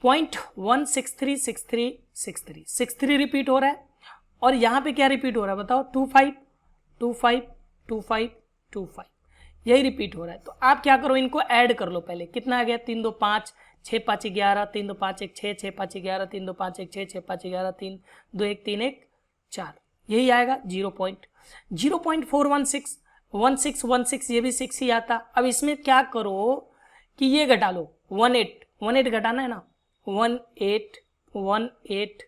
0.1636363 रिपीट हो रहा है, और यहां पे क्या रिपीट हो रहा है बताओ, 25 25 25 25, यही रिपीट हो रहा है। तो आप क्या करो, इनको ऐड कर लो पहले। कितना आ गया, 3 2 5 6 5 11 3 2 5 1 6 6 5 11 3 2 5 1 6 6 5 11 3 2 1 3 1 4, यही आएगा 0.416 ये भी 6 ही आता। अब इसमें क्या करो कि ये घटा लो, 18 घटाना है ना, 18 18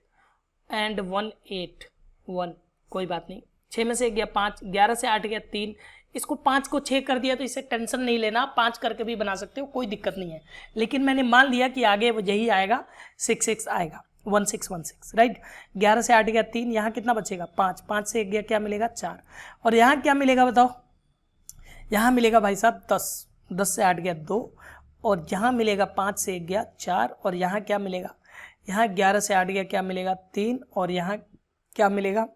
एंड 181, कोई बात नहीं, 6 में से गया 5, 11 से 8 गया 3, इसको 5 को 6 कर दिया, तो इसे टेंशन नहीं लेना, 5 करके भी बना सकते हो, कोई दिक्कत नहीं है। लेकिन मैंने मान लिया कि आगे यही आएगा, 6 आएगा, 1616, राइट। 11 से 8 गया 3, यहाँ कितना बचेगा 5, 5 से 1 गया क्या मिलेगा 4, और यहाँ क्या मिलेगा बताओ, यहाँ मिलेगा भाई साहब 10, 10 से 8 गया 2, और यहाँ मिलेगा 5 से 1 गया 4, और यहाँ क्या मिलेगा, यहाँ 11 से 8 गया क्या मिलेगा 3, और यहाँ क्या मिलेगा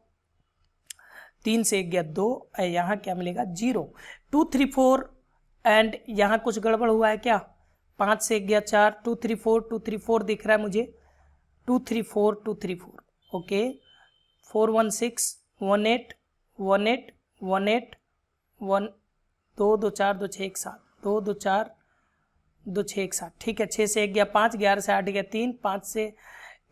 3 से 1 गया 2, यहाँ क्या मिलेगा 0, 2 3 4, एंड यहाँ कुछ गड़बड़ हुआ है क्या, 5 से 1 गया 4, 2 3 4 2 3 4 दिख रहा है मुझे, 2 3 4 2 3 4, ओके, 4 1 6 1 8 1 8 1 8 1 2 2 4 2 6 1 7 2 2 4 2 6 1 7, ठीक है। 6 से 1 गया 5, 11 से 8 गया 3, 5 से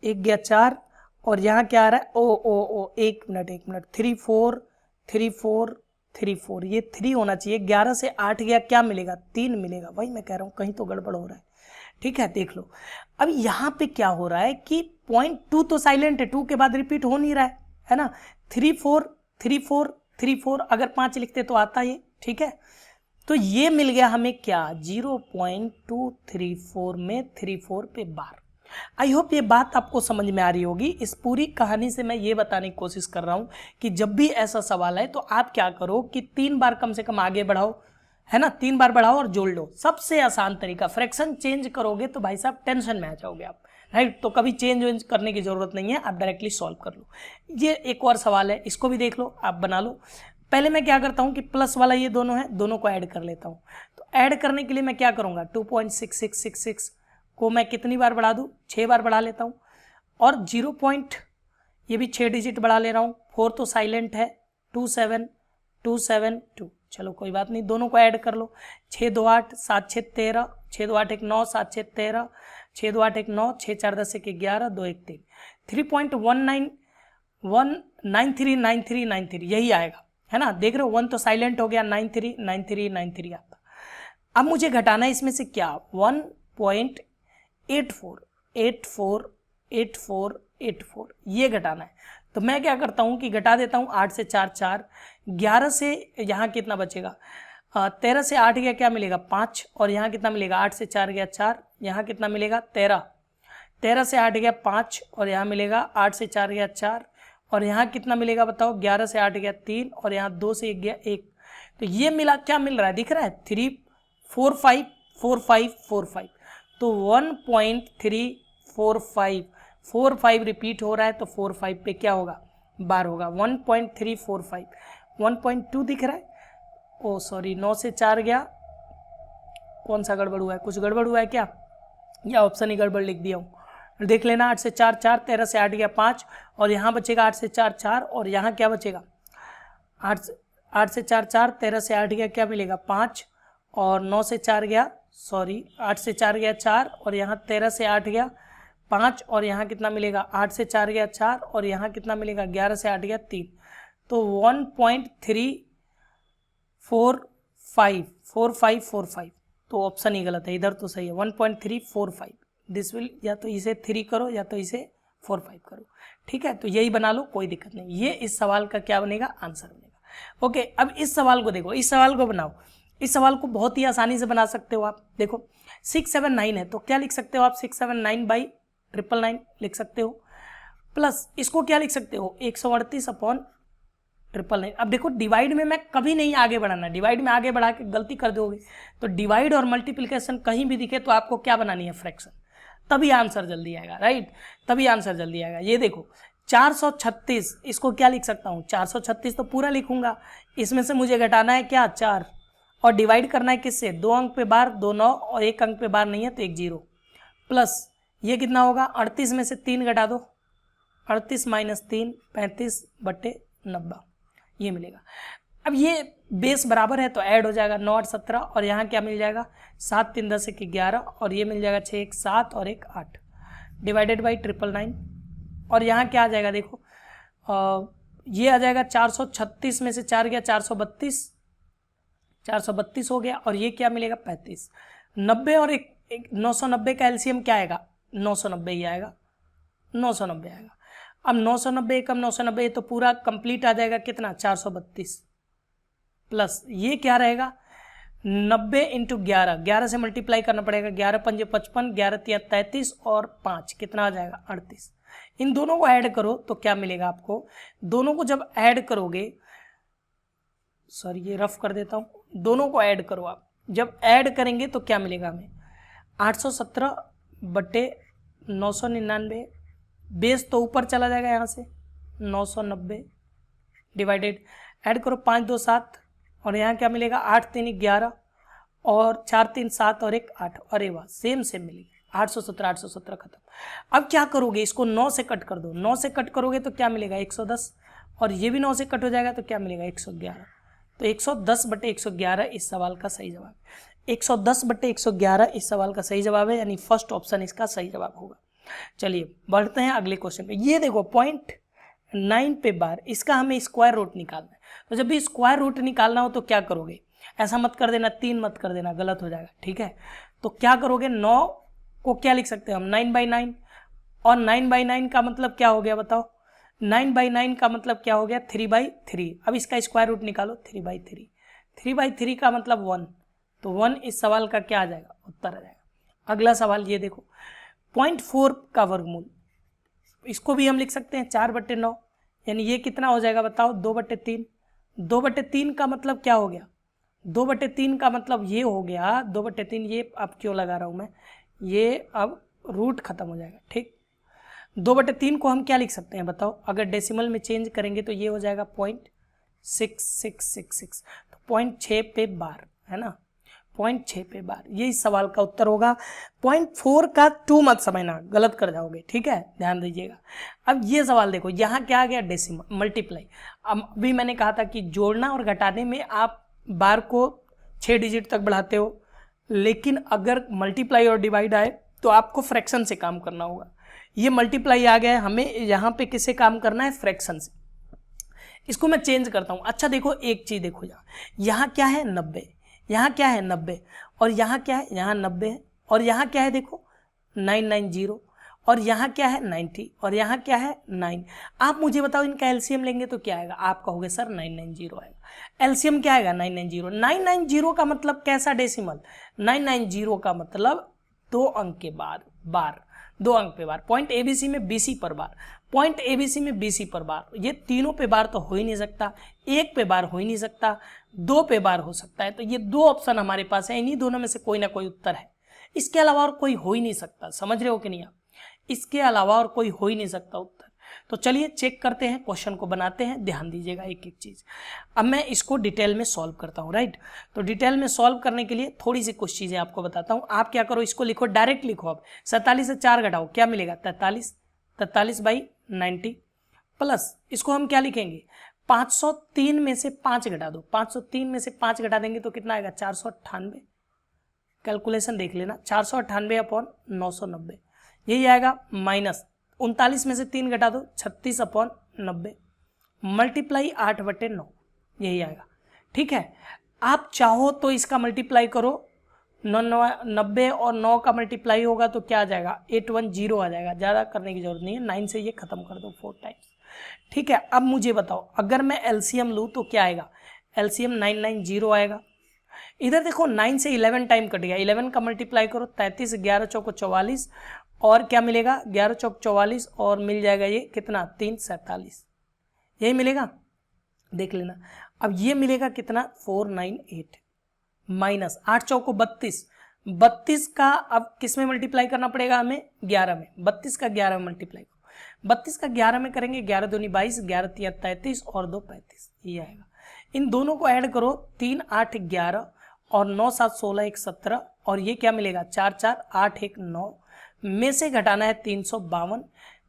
1 गया 4, और यहाँ क्या आ रहा है, ओ 1 मिनट 3 4 3 4 3 4, ये 3 होना चाहिए। 11 से 8 गया क्या मिलेगा 3 मिलेगा, वही मैं कह रहा हूँ, कहीं तो गड़बड़ हो रहा है, ठीक है। देख लो अब यहाँ पे क्या हो रहा है कि 0.2 तो साइलेंट है, 2 के बाद रिपीट हो नहीं रहा है ना, 3 4 3 4 3 4, अगर 5 लिखते तो आता ये, ठीक है। तो ये मिल गया हमें क्या, 0.234 में 34 पे बार। आई होप ये बात आपको समझ में आ रही होगी। इस पूरी कहानी से मैं ये बताने की कोशिश कर रहा हूँ कि जब भी ऐसा सवाल है तो आप क्या करो कि 3 बार कम से कम आगे बढ़ाओ, है ना, 3 बार बढ़ाओ और जोड़ लो। सबसे आसान तरीका, फ्रैक्शन चेंज करोगे तो भाई साहब टेंशन में आ जाओगे आप, राइट। तो कभी चेंज करने की जरूरत नहीं है, आप डायरेक्टली सॉल्व कर लो। ये एक और सवाल है, इसको भी देख लो, आप बना लो। पहले मैं क्या करता हूँ कि प्लस वाला ये दोनों है, दोनों को ऐड कर लेता हूँ। तो ऐड करने के लिए मैं क्या करूँगा, 2.6666 को मैं कितनी बार बढ़ा दूँ, 6 बार बढ़ा लेता हूँ, और 0. ये भी 6 डिजिट बढ़ा ले रहा हूँ, 4 तो साइलेंट है, 27272, चलो कोई बात नहीं, दोनों को ऐड कर लो। 6 2 8 7 6 13, 6 2 8 1 9 7 6 13, 6 2 8 1 9, 6 4 10 1 11 2 1 3, 3.191939393 यही आएगा, है ना। देख रहे हो 1 तो साइलेंट हो गया, 939393 आता। अब मुझे घटाना है इसमें से क्या, 1.84 ये घटाना है। तो मैं क्या करता हूँ कि घटा देता हूँ, 8 से 4 4, 11 से यहाँ कितना बचेगा, 13 से 8 गया क्या मिलेगा 5, और यहाँ कितना मिलेगा, 8 से 4 गया 4, यहाँ कितना मिलेगा 13, 13 से 8 गया 5 और यहाँ मिलेगा 8 से 4 गया 4 और यहाँ कितना मिलेगा बताओ, 11 से 8 गया 3 और यहाँ 2 से 1 गया 1। तो ये मिला, क्या मिल रहा है दिख रहा है, 3 4 5 4 5 4 5। तो 1.345 4 5 रिपीट हो रहा है, तो 4 5 पे क्या होगा, बार होगा। 1.345 1.2 दिख रहा है, ओ सॉरी 9 से 4 गया, कौन सा गड़बड़ हुआ है, कुछ गड़बड़ हुआ है क्या, या ऑप्शन ही गड़बड़ लिख दिया हूँ, देख लेना। 8 से 4 4, 13 से 8 गया 5 और यहाँ बचेगा 8 से 4 4 और यहाँ क्या बचेगा, 8 से 4 4, 13 से 8 गया क्या मिलेगा 5 और 9 से 4 गया, सॉरी 8 से 4 गया 4 और यहाँ 13 से 8 गया 5 और यहाँ कितना मिलेगा, 8 से 4 गया 4 और यहाँ कितना मिलेगा, 11 से 8 गया 3। तो 1.345 तो ऑप्शन ही गलत है, इधर तो सही है 1.345। दिस विल, या तो इसे 3 करो या तो इसे 4 5 करो, ठीक है। तो यही बना लो, कोई दिक्कत नहीं, ये इस सवाल का क्या बनेगा, आंसर बनेगा। ओके, अब इस सवाल को देखो, इस सवाल को बनाओ। इस सवाल को बहुत ही आसानी से बना सकते हो आप। देखो 679 है तो क्या लिख सकते हो आप, 679/999 लिख सकते हो, प्लस इसको क्या लिख सकते हो, 138/999। अब देखो डिवाइड में मैं कभी नहीं आगे बढ़ाना, डिवाइड में आगे बढ़ा के गलती कर दोगे। तो डिवाइड और मल्टीप्लिकेशन कहीं भी दिखे तो आपको क्या बनानी है, फ्रैक्शन, तभी आंसर जल्दी आएगा, राइट, तभी आंसर जल्दी आएगा। ये देखो 436, इसको क्या लिख सकता हूँ, 436 तो पूरा लिखूंगा, इसमें से मुझे घटाना है क्या, 4 और डिवाइड करना है किससे, 2 अंक पे बार 2 9 और 1 अंक पे बार नहीं है तो 1 0, प्लस ये कितना होगा, 38 में से 3 घटा दो, 38 - 3 35/90 ये मिलेगा। अब ये बेस बराबर है तो ऐड हो जाएगा, 9 8 17 और यहाँ क्या मिल जाएगा, 7 3 10 1 11 और ये मिल जाएगा 6 1 7 और 1 8 डिवाइडेड बाई 999 और यहाँ क्या आ जाएगा, देखो ये आ जाएगा 436 में से 4 गया 432 हो गया और ये क्या मिलेगा 35। 90 और 990 का एलसीएम क्या आएगा, 990 ही आएगा, 990 आएगा। अब 990 कम 990 तो पूरा कंप्लीट आ जाएगा कितना, 432 प्लस ये क्या रहेगा, 90 × 11, 11 से मल्टीप्लाई करना पड़ेगा, 11 × 5 = 55, 11 × 3 = 33 और 5 कितना आ जाएगा 38। इन दोनों को ऐड करो तो क्या मिलेगा आपको, दोनों को जब ऐड करोगे, सॉरी ये रफ कर देता हूँ, दोनों को ऐड करो आप, जब ऐड करेंगे तो क्या मिलेगा हमें, 817/999, बेस तो ऊपर चला जाएगा यहाँ से 990 डिवाइडेड, ऐड करो 5 2 7 और यहाँ क्या मिलेगा, 8 3 11 और 4 3 7 और 1 8, अरे वाह सेम मिलेगी, 817 खत्म। अब क्या करोगे, इसको 9 से कट कर दो, 9 से कट करोगे तो क्या मिलेगा 110 और ये भी 9 से कट हो जाएगा तो क्या मिलेगा 111। तो 110/111 इस सवाल का सही जवाब, 110/111 इस सवाल का सही जवाब है, यानी फर्स्ट ऑप्शन इसका सही जवाब होगा। चलिए बढ़ते हैं अगले क्वेश्चन पे। ये देखो 0.9 पे बार, इसका हमें स्क्वायर रूट निकालना है। तो जब भी स्क्वायर रूट निकालना हो तो क्या करोगे, ऐसा मत कर देना 3 मत कर देना, गलत हो जाएगा, ठीक है। तो क्या करोगे, 9 को क्या लिख सकते हैं हम, 9/9 और 9/9 का मतलब क्या हो गया बताओ, 9/9 का मतलब क्या हो गया, 3/3। अब इसका स्क्वायर रूट निकालो, 3/3, 3/3 का मतलब 1, तो 1 इस सवाल का क्या आ जाएगा, उत्तर आ जाएगा। अगला सवाल ये देखो 0.4 का वर्गमूल, इसको भी हम लिख सकते हैं 4/9, यानी ये कितना हो जाएगा बताओ, 2/3। 2/3 का मतलब क्या हो गया, 2/3 का मतलब ये हो गया 2/3, ये अब क्यों लगा रहा हूँ मैं, ये अब रूट खत्म हो जाएगा, ठीक। 2/3 को हम क्या लिख सकते हैं बताओ, अगर डेसिमल में चेंज करेंगे तो ये हो जाएगा 0.6666, तो 0.6 पे बार है ना, 0.6 पे बार, ये इस सवाल का उत्तर होगा। 0.4 का 2 मत समझना, गलत कर जाओगे, ठीक है, ध्यान दीजिएगा। अब ये सवाल देखो, यहाँ क्या आ गया, डेसिमल मल्टीप्लाई। अब अभी मैंने कहा था कि जोड़ना और घटाने में आप बार को 6 डिजिट तक बढ़ाते हो, लेकिन अगर मल्टीप्लाई और डिवाइड आए तो आपको फ्रैक्शन से काम करना होगा। ये मल्टीप्लाई आ गया है, हमें यहाँ पे किससे काम करना है, फ्रैक्शन से। इसको मैं चेंज करता हूँ। अच्छा देखो एक चीज़ देखो, यहाँ क्या है 90, यहाँ क्या है 90 और यहाँ क्या है, यहाँ 90 है और यहाँ क्या है देखो 990 और यहाँ क्या है 90 और यहाँ क्या है 9। आप मुझे बताओ इनका एलसीएम लेंगे तो क्या आएगा, आप कहोगे सर 990 आएगा। एलसीएम क्या आएगा 990, 990 का मतलब कैसा डेसिमल, 990 का मतलब 2 अंक के बाद बार, 2 अंक पे बार, पॉइंट ABC में BC पर बार, पॉइंट ABC में BC पर बार, ये तीनों पे बार तो हो ही नहीं सकता, 1 पे बार हो ही नहीं सकता, 2 पे बार हो सकता है। तो ये 2 ऑप्शन हमारे पास है, इन्हीं दोनों में से कोई ना कोई उत्तर है, इसके अलावा और कोई हो ही नहीं सकता। समझ रहे हो कि नहीं आप? इसके अलावा और कोई हो ही नहीं सकता उत्तर। तो चलिए चेक करते हैं, क्वेश्चन को बनाते हैं, ध्यान दीजिएगा एक एक चीज। अब मैं इसको डिटेल में सॉल्व करता हूँ, राइट। तो डिटेल में सॉल्व करने के लिए थोड़ी सी कुछ चीजें आपको बताता हूँ। आप क्या करो, इसको लिखो, डायरेक्ट लिखो। अब 47 से 4 घटाओ, क्या मिलेगा? 43/90 प्लस इसको हम क्या लिखेंगे? 503 में से 5 घटा दो, 503 में से 5 घटा देंगे तो कितना आएगा? 498। कैलकुलेशन देख लेना, 498/990 यही आएगा, माइनस 39 में से 3 घटा दो, 36/90 मल्टीप्लाई 8/9 यही आएगा। ठीक है, आप चाहो तो इसका मल्टीप्लाई करो, 90 और 9 का मल्टीप्लाई होगा तो क्या आ जाएगा? 810 आ जाएगा। ज़्यादा करने की जरूरत नहीं है, 9 से ये खत्म कर दो 4 टाइम्स। ठीक है, अब मुझे बताओ, अगर मैं एलसीएम लूँ तो क्या आएगा? एलसीएम 990 आएगा। इधर देखो 9 से 11 टाइम कट गया, 11 का मल्टीप्लाई करो, 33, 11 चौको 44 और क्या मिलेगा? 11 चौक 44 और मिल जाएगा ये कितना? 3 47 यही मिलेगा, देख लेना। अब ये मिलेगा कितना? 498 माइनस 8 चौको 32, 32 का अब किस में मल्टीप्लाई करना पड़ेगा हमें? 11 में। 32 का 11 में मल्टीप्लाई करो, 32 का 11 में करेंगे, 11 दूनी 22, 11 तिया 33 और 2 35 ये आएगा। इन दोनों को ऐड करो, 3 8 11 और 9 7 16 1 17 और ये क्या मिलेगा? 4 4 8 1 9 में से घटाना है 352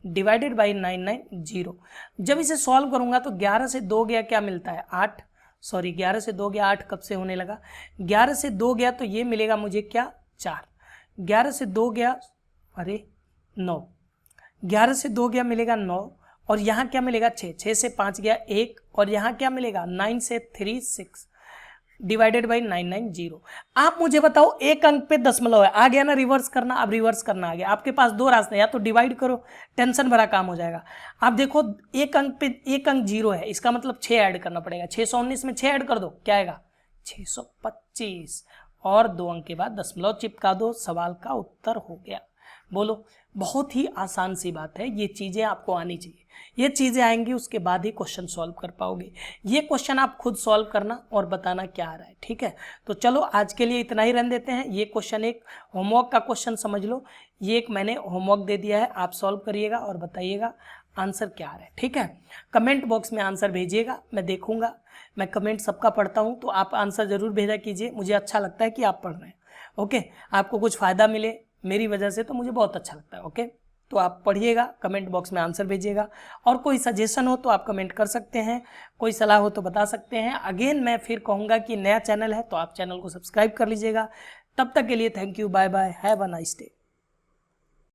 डिवाइडेड बाई 990। जब इसे सॉल्व करूंगा तो 11 से 2 गया, क्या मिलता है? 8, सॉरी 11 से 2 गया, 8 कब से होने लगा? 11 से 2 गया तो ये मिलेगा मुझे क्या? 4। 11 से 2 गया, अरे 9, 11 से 2 गया मिलेगा 9 और यहाँ क्या मिलेगा? 6, 6 से 5 गया 1 और यहाँ क्या मिलेगा? 9 से 3 6 डिवाइडेड बाई 990। आप मुझे बताओ, एक अंक पे दशमलव है, आ गया ना रिवर्स करना? अब रिवर्स करना आ गया, आपके पास 2 रास्ते, या तो डिवाइड करो, टेंशन भरा काम हो जाएगा। आप देखो एक अंक पे एक अंक 0 है, इसका मतलब 6 ऐड करना पड़ेगा, 619 में 6 ऐड कर दो, क्या आएगा? 625 और 2 अंक के बाद दशमलव चिपका दो, सवाल का उत्तर हो गया। बोलो, बहुत ही आसान सी बात है, ये चीज़ें आपको आनी चाहिए, ये चीज़ें आएंगी उसके बाद ही क्वेश्चन सॉल्व कर पाओगे। ये क्वेश्चन आप खुद सॉल्व करना और बताना क्या आ रहा है, ठीक है। तो चलो आज के लिए इतना ही रहने देते हैं। ये क्वेश्चन एक होमवर्क का क्वेश्चन समझ लो, ये एक मैंने होमवर्क दे दिया है, आप सॉल्व करिएगा और बताइएगा आंसर क्या आ रहा है, ठीक है। कमेंट बॉक्स में आंसर भेजिएगा, मैं देखूंगा, मैं कमेंट सबका पढ़ता हूँ, तो आप आंसर ज़रूर भेजा कीजिए, मुझे अच्छा लगता है कि आप पढ़ रहे हैं। ओके, आपको कुछ फ़ायदा मिले मेरी वजह से तो मुझे बहुत अच्छा लगता है। ओके, तो आप पढ़िएगा, कमेंट बॉक्स में आंसर भेजिएगा, और कोई सजेशन हो तो आप कमेंट कर सकते हैं, कोई सलाह हो तो बता सकते हैं। अगेन मैं फिर कहूँगा कि नया चैनल है तो आप चैनल को सब्सक्राइब कर लीजिएगा। तब तक के लिए thank you, bye bye, have a nice day.